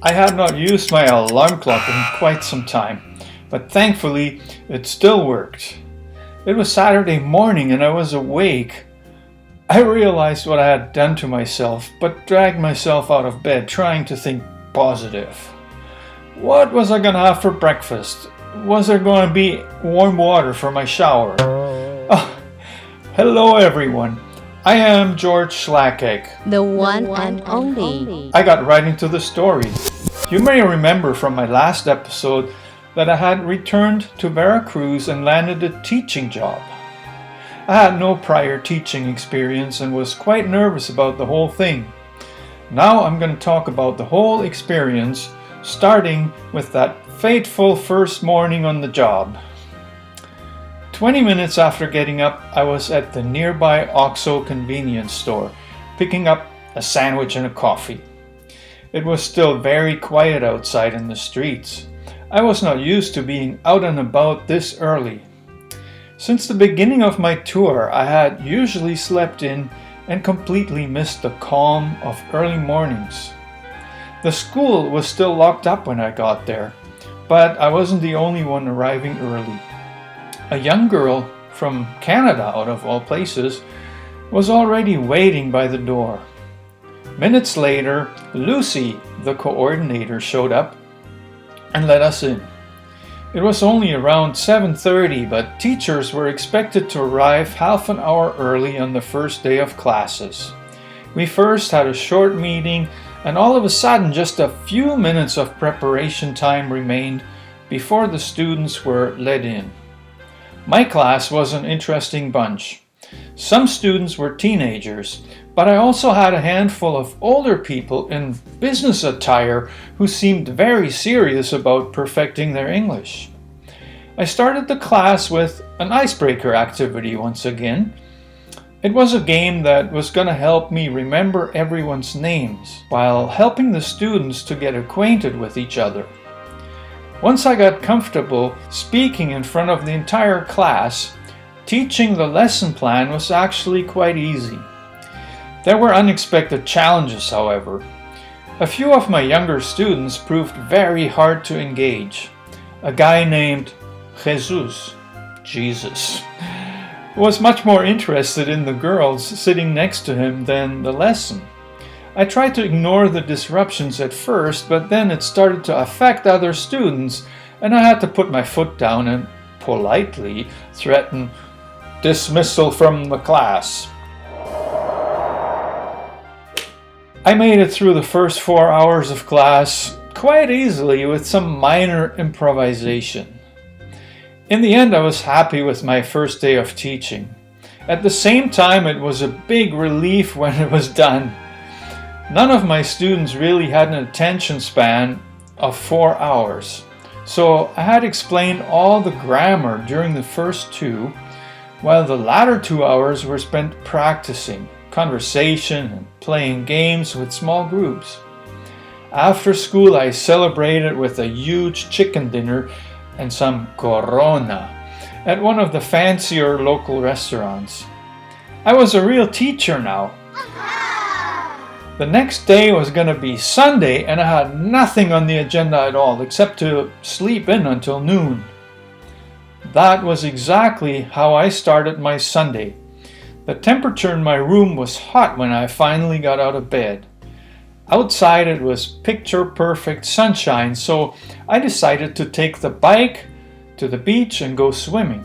I had not used my alarm clock in quite some time, but thankfully it still worked. It was Saturday morning and I was awake. I realized what I had done to myself, but dragged myself out of bed trying to think positive. What was I gonna have for breakfast? Was there going to be warm water for my shower? Oh, hello everyone. I am George Schlacek, the one and only. I got right into the story. You may remember from my last episode that I had returned to Veracruz and landed a teaching job. I had no prior teaching experience and was quite nervous about the whole thing. Now I'm going to talk about the whole experience, starting with that fateful first morning on the job. 20 minutes after getting up, I was at the nearby Oxo convenience store, picking up a sandwich and a coffee. It was still very quiet outside in the streets. I was not used to being out and about this early. Since the beginning of my tour, I had usually slept in and completely missed the calm of early mornings. The school was still locked up when I got there, but I wasn't the only one arriving early. A young girl from Canada, out of all places, was already waiting by the door. Minutes later, Lucy, the coordinator, showed up and let us in. It was only around 7:30, but teachers were expected to arrive half an hour early on the first day of classes. We first had a short meeting, and all of a sudden just a few minutes of preparation time remained before the students were let in. My class was an interesting bunch. Some students were teenagers, but I also had a handful of older people in business attire who seemed very serious about perfecting their English. I started the class with an icebreaker activity once again. It was a game that was going to help me remember everyone's names while helping the students to get acquainted with each other. Once I got comfortable speaking in front of the entire class, teaching the lesson plan was actually quite easy. There were unexpected challenges, however. A few of my younger students proved very hard to engage. A guy named Jesus, was much more interested in the girls sitting next to him than the lesson. I tried to ignore the disruptions at first, but then it started to affect other students, and I had to put my foot down and politely threaten dismissal from the class. I made it through the first 4 hours of class quite easily with some minor improvisation. In the end, I was happy with my first day of teaching. At the same time, it was a big relief when it was done. None of my students really had an attention span of 4 hours, so I had explained all the grammar during the first 2, while the latter 2 hours were spent practicing conversation and playing games with small groups. After school, I celebrated with a huge chicken dinner and some corona at one of the fancier local restaurants. I was a real teacher now. The next day was going to be Sunday, and I had nothing on the agenda at all except to sleep in until noon. That was exactly how I started my Sunday. The temperature in my room was hot when I finally got out of bed. Outside it was picture-perfect sunshine, so I decided to take the bike to the beach and go swimming.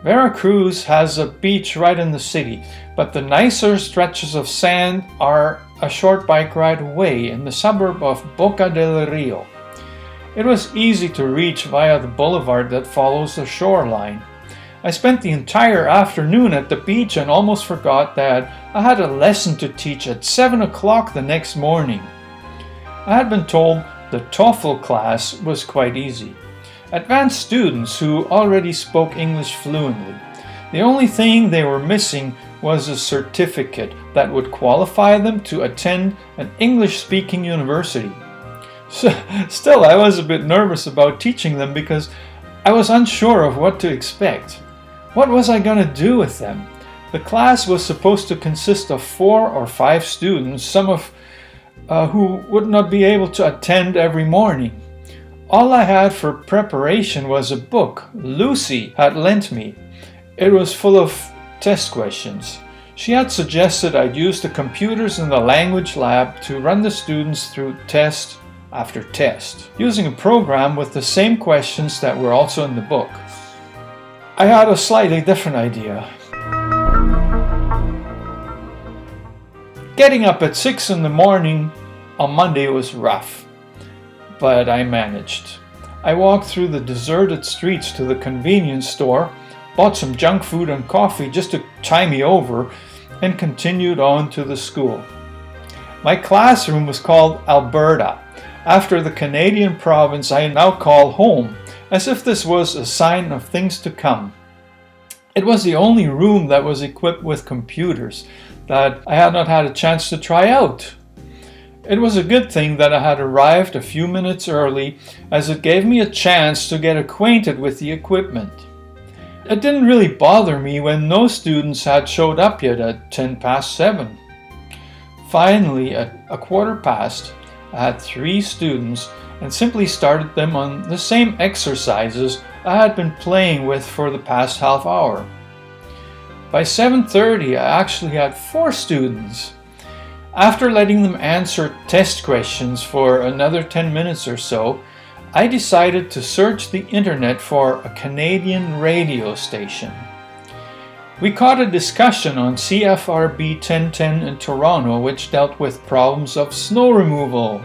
Veracruz has a beach right in the city, but the nicer stretches of sand are a short bike ride away in the suburb of Boca del Rio. It was easy to reach via the boulevard that follows the shoreline. I spent the entire afternoon at the beach and almost forgot that I had a lesson to teach at 7 o'clock the next morning. I had been told the TOEFL class was quite easy. Advanced students who already spoke English fluently. The only thing they were missing was a certificate that would qualify them to attend an English-speaking university. Still, I was a bit nervous about teaching them because I was unsure of what to expect. What was I going to do with them? The class was supposed to consist of 4 or 5 students, some of who would not be able to attend every morning. All I had for preparation was a book Lucy had lent me. It was full of test questions. She had suggested I'd use the computers in the language lab to run the students through test after test, using a program with the same questions that were also in the book. I had a slightly different idea. Getting up at 6 in the morning on Monday was rough, but I managed. I walked through the deserted streets to the convenience store, bought some junk food and coffee just to tie me over, and continued on to the school. My classroom was called Alberta, after the Canadian province I now call home, as if this was a sign of things to come. It was the only room that was equipped with computers that I had not had a chance to try out. It was a good thing that I had arrived a few minutes early, as it gave me a chance to get acquainted with the equipment. It didn't really bother me when no students had showed up yet at 7:10. Finally, at 7:15, I had 3 students and simply started them on the same exercises I had been playing with for the past half hour. By 7:30, I actually had 4 students. After letting them answer test questions for another 10 minutes or so, I decided to search the internet for a Canadian radio station. We caught a discussion on CFRB 1010 in Toronto, which dealt with problems of snow removal.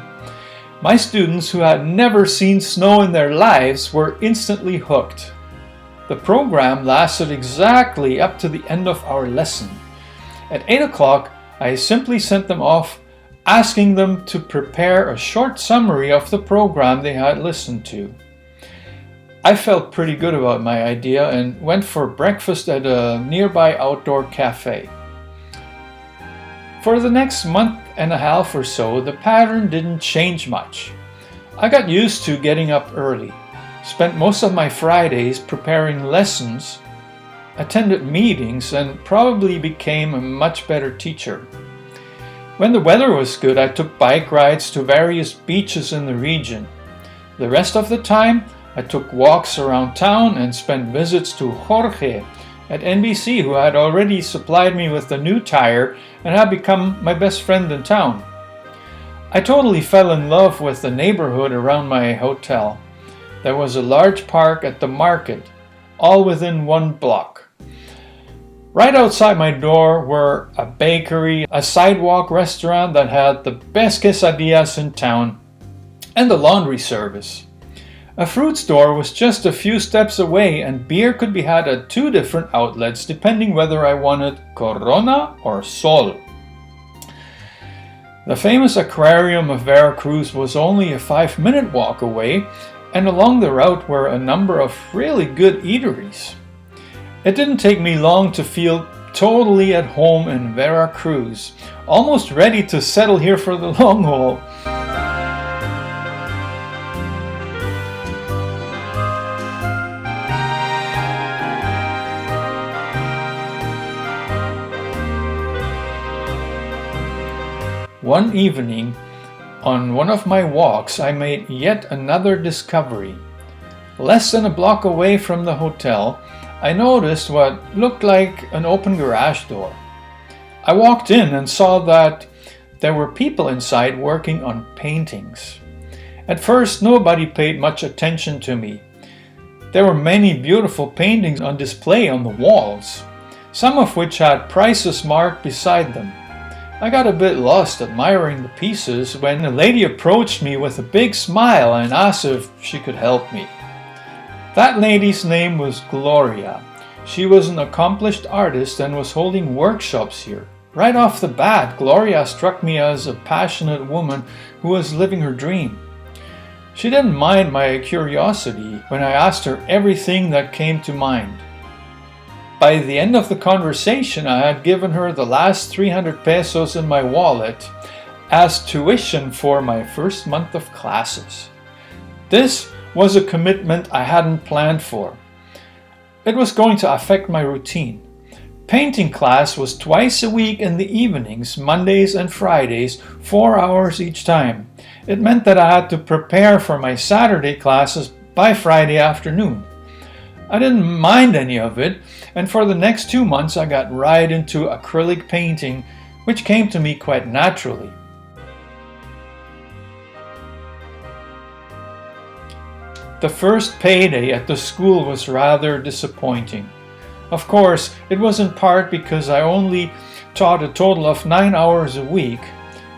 My students, who had never seen snow in their lives, were instantly hooked. The program lasted exactly up to the end of our lesson. At 8 o'clock, I simply sent them off, asking them to prepare a short summary of the program they had listened to. I felt pretty good about my idea and went for breakfast at a nearby outdoor cafe. For the next month and a half or so, the pattern didn't change much. I got used to getting up early, spent most of my Fridays preparing lessons, attended meetings, and probably became a much better teacher. When the weather was good, I took bike rides to various beaches in the region. The rest of the time, I took walks around town and spent visits to Jorge at NBC, who had already supplied me with a new tire and had become my best friend in town. I totally fell in love with the neighborhood around my hotel. There was a large park at the market, all within 1 block. Right outside my door were a bakery, a sidewalk restaurant that had the best quesadillas in town, and the laundry service. A fruit store was just a few steps away, and beer could be had at 2 different outlets depending whether I wanted Corona or Sol. The famous aquarium of Veracruz was only a 5-minute walk away, and along the route were a number of really good eateries. It didn't take me long to feel totally at home in Veracruz, almost ready to settle here for the long haul. One evening, on one of my walks, I made yet another discovery. Less than a block away from the hotel, I noticed what looked like an open garage door. I walked in and saw that there were people inside working on paintings. At first, nobody paid much attention to me. There were many beautiful paintings on display on the walls, some of which had prices marked beside them. I got a bit lost admiring the pieces when a lady approached me with a big smile and asked if she could help me. That lady's name was Gloria. She was an accomplished artist and was holding workshops here. Right off the bat, Gloria struck me as a passionate woman who was living her dream. She didn't mind my curiosity when I asked her everything that came to mind. By the end of the conversation, I had given her the last 300 pesos in my wallet as tuition for my first month of classes. This was a commitment I hadn't planned for. It was going to affect my routine, Painting class was twice a week in the evenings, Mondays and Fridays, 4 hours each time. It meant that I had to prepare for my Saturday classes by Friday afternoon. I didn't mind any of it, and for the next 2 months I got right into acrylic painting, which came to me quite naturally. The first payday at the school was rather disappointing. Of course, it was in part because I only taught a total of 9 hours a week,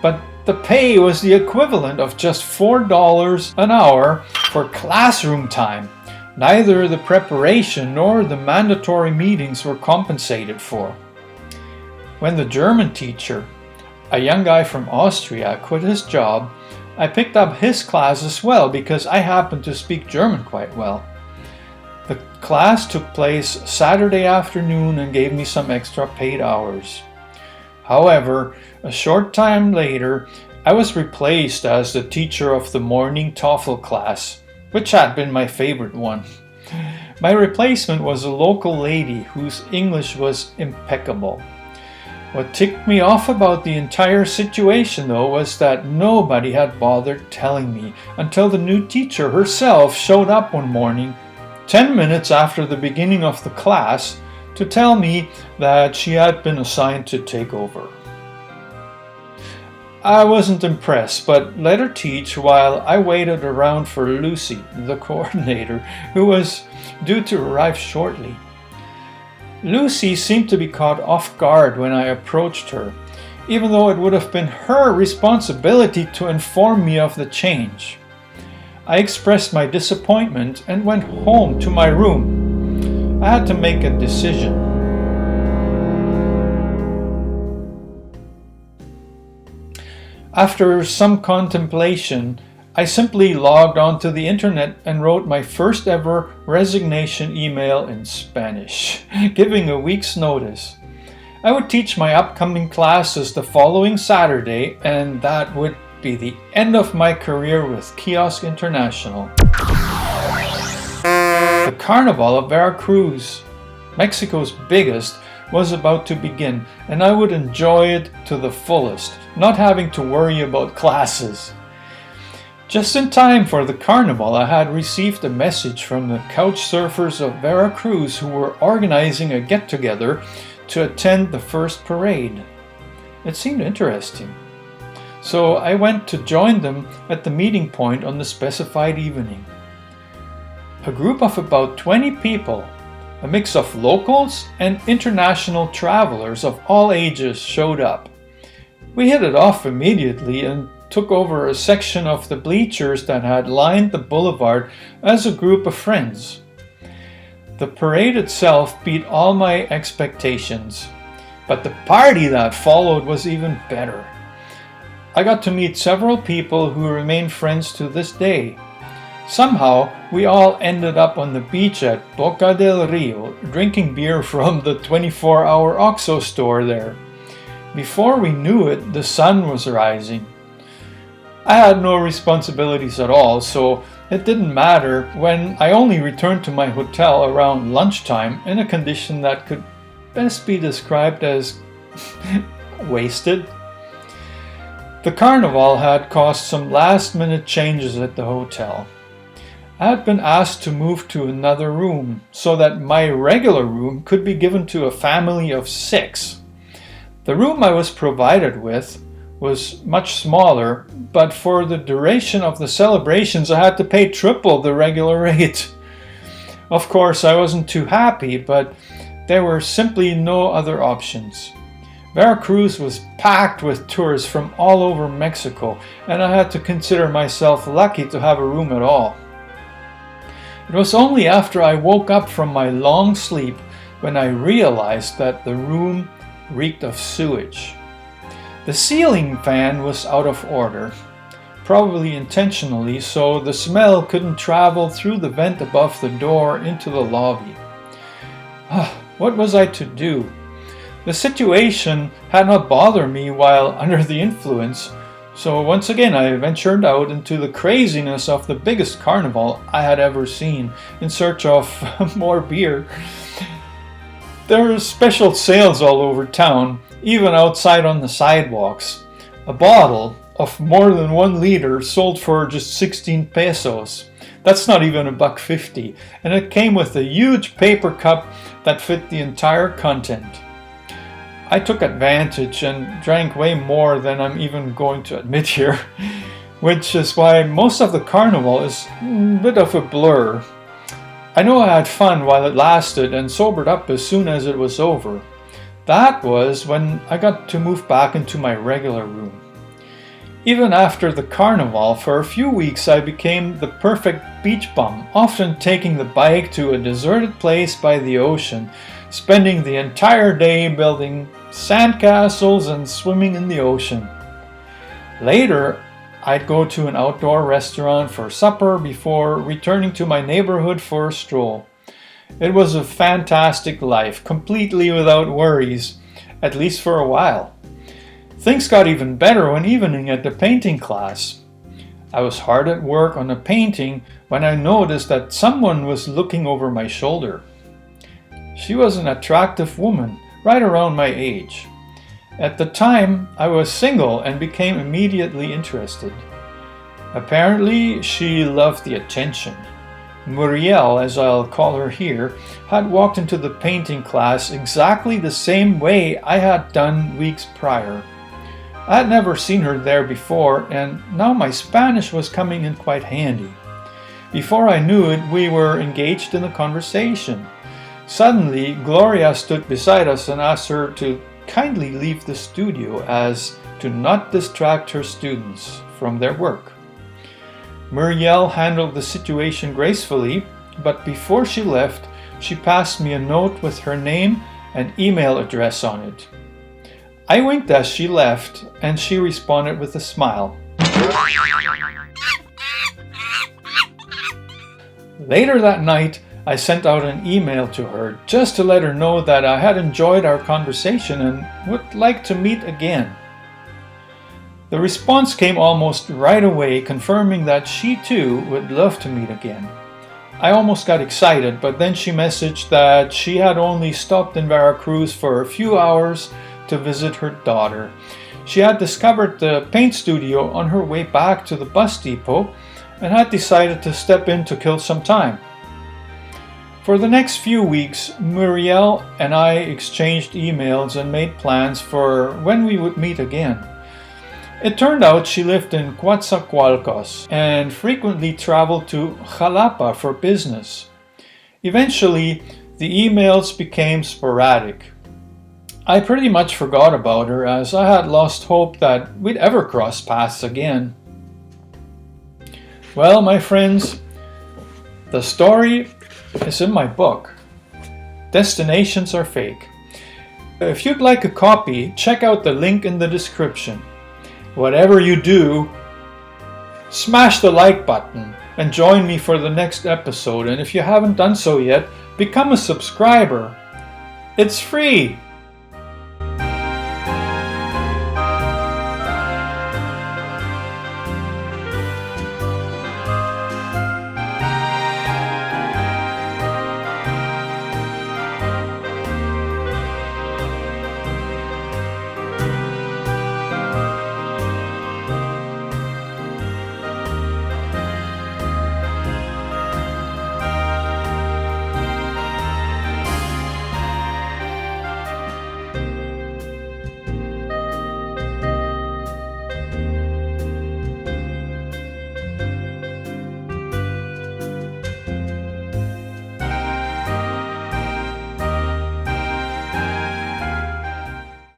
but the pay was the equivalent of just $4 an hour for classroom time. Neither the preparation nor the mandatory meetings were compensated for. When the German teacher, a young guy from Austria, quit his job, I picked up his class as well because I happened to speak German quite well. The class took place Saturday afternoon and gave me some extra paid hours. However, a short time later, I was replaced as the teacher of the morning TOEFL class, which had been my favorite one. My replacement was a local lady whose English was impeccable. What ticked me off about the entire situation, though, was that nobody had bothered telling me until the new teacher herself showed up one morning, 10 minutes after the beginning of the class, to tell me that she had been assigned to take over. I wasn't impressed, but let her teach while I waited around for Lucy, the coordinator, who was due to arrive shortly. Lucy seemed to be caught off guard when I approached her, even though it would have been her responsibility to inform me of the change. I expressed my disappointment and went home to my room. I had to make a decision. After some contemplation, I simply logged onto the internet and wrote my first ever resignation email in Spanish, giving a week's notice. I would teach my upcoming classes the following Saturday, and that would be the end of my career with Kiosk International. The Carnival of Veracruz, Mexico's biggest, was about to begin, and I would enjoy it to the fullest, not having to worry about classes. Just in time for the carnival, I had received a message from the Couchsurfers of Veracruz who were organizing a get-together to attend the first parade. It seemed interesting. So I went to join them at the meeting point on the specified evening. A group of about 20 people, a mix of locals and international travelers of all ages, showed up. We hit it off immediately and took over a section of the bleachers that had lined the boulevard as a group of friends. The parade itself beat all my expectations, but the party that followed was even better. I got to meet several people who remain friends to this day. Somehow, we all ended up on the beach at Boca del Rio, drinking beer from the 24-hour OXXO store there. Before we knew it, the sun was rising. I had no responsibilities at all, so it didn't matter when I only returned to my hotel around lunchtime in a condition that could best be described as wasted. The carnival had caused some last-minute changes at the hotel. I had been asked to move to another room so that my regular room could be given to a family of 6. The room I was provided with was much smaller, but for the duration of the celebrations I had to pay triple the regular rate. Of course, I wasn't too happy, but there were simply no other options. Veracruz was packed with tourists from all over Mexico, and I had to consider myself lucky to have a room at all. It was only after I woke up from my long sleep when I realized that the room reeked of sewage. The ceiling fan was out of order, probably intentionally, so the smell couldn't travel through the vent above the door into the lobby. What was I to do? The situation had not bothered me while under the influence, so once again I ventured out into the craziness of the biggest carnival I had ever seen in search of more beer. There are special sales all over town, even outside on the sidewalks. A bottle of more than 1 liter sold for just 16 pesos. That's not even $1.50, and it came with a huge paper cup that fit the entire content. I took advantage and drank way more than I'm even going to admit here, which is why most of the carnival is a bit of a blur. I know I had fun while it lasted and sobered up as soon as it was over. That was when I got to move back into my regular room. Even after the carnival, for a few weeks I became the perfect beach bum, often taking the bike to a deserted place by the ocean, spending the entire day building sandcastles and swimming in the ocean. Later, I'd go to an outdoor restaurant for supper before returning to my neighborhood for a stroll. It was a fantastic life, completely without worries, at least for a while. Things got even better one evening at the painting class. I was hard at work on a painting when I noticed that someone was looking over my shoulder. She was an attractive woman, right around my age. At the time, I was single and became immediately interested. Apparently, she loved the attention. Muriel, as I'll call her here, had walked into the painting class exactly the same way I had done weeks prior. I had never seen her there before, and now my Spanish was coming in quite handy. Before I knew it, we were engaged in a conversation. Suddenly, Gloria stood beside us and asked her to kindly leave the studio as to not distract her students from their work. Muriel handled the situation gracefully, but before she left, she passed me a note with her name and email address on it. I winked as she left, and she responded with a smile. Later that night, I sent out an email to her just to let her know that I had enjoyed our conversation and would like to meet again. The response came almost right away, confirming that she too would love to meet again. I almost got excited, but then she messaged that she had only stopped in Veracruz for a few hours to visit her daughter. She had discovered the paint studio on her way back to the bus depot and had decided to step in to kill some time. For the next few weeks, Muriel and I exchanged emails and made plans for when we would meet again. It turned out she lived in Coatzacoalcos and frequently traveled to Jalapa for business. Eventually, the emails became sporadic. I pretty much forgot about her as I had lost hope that we'd ever cross paths again. Well, my friends, the story is in my book. Destinations are fake. If you'd like a copy, check out the link in the description. Whatever you do, smash the like button and join me for the next episode. And if you haven't done so yet, become a subscriber. It's free.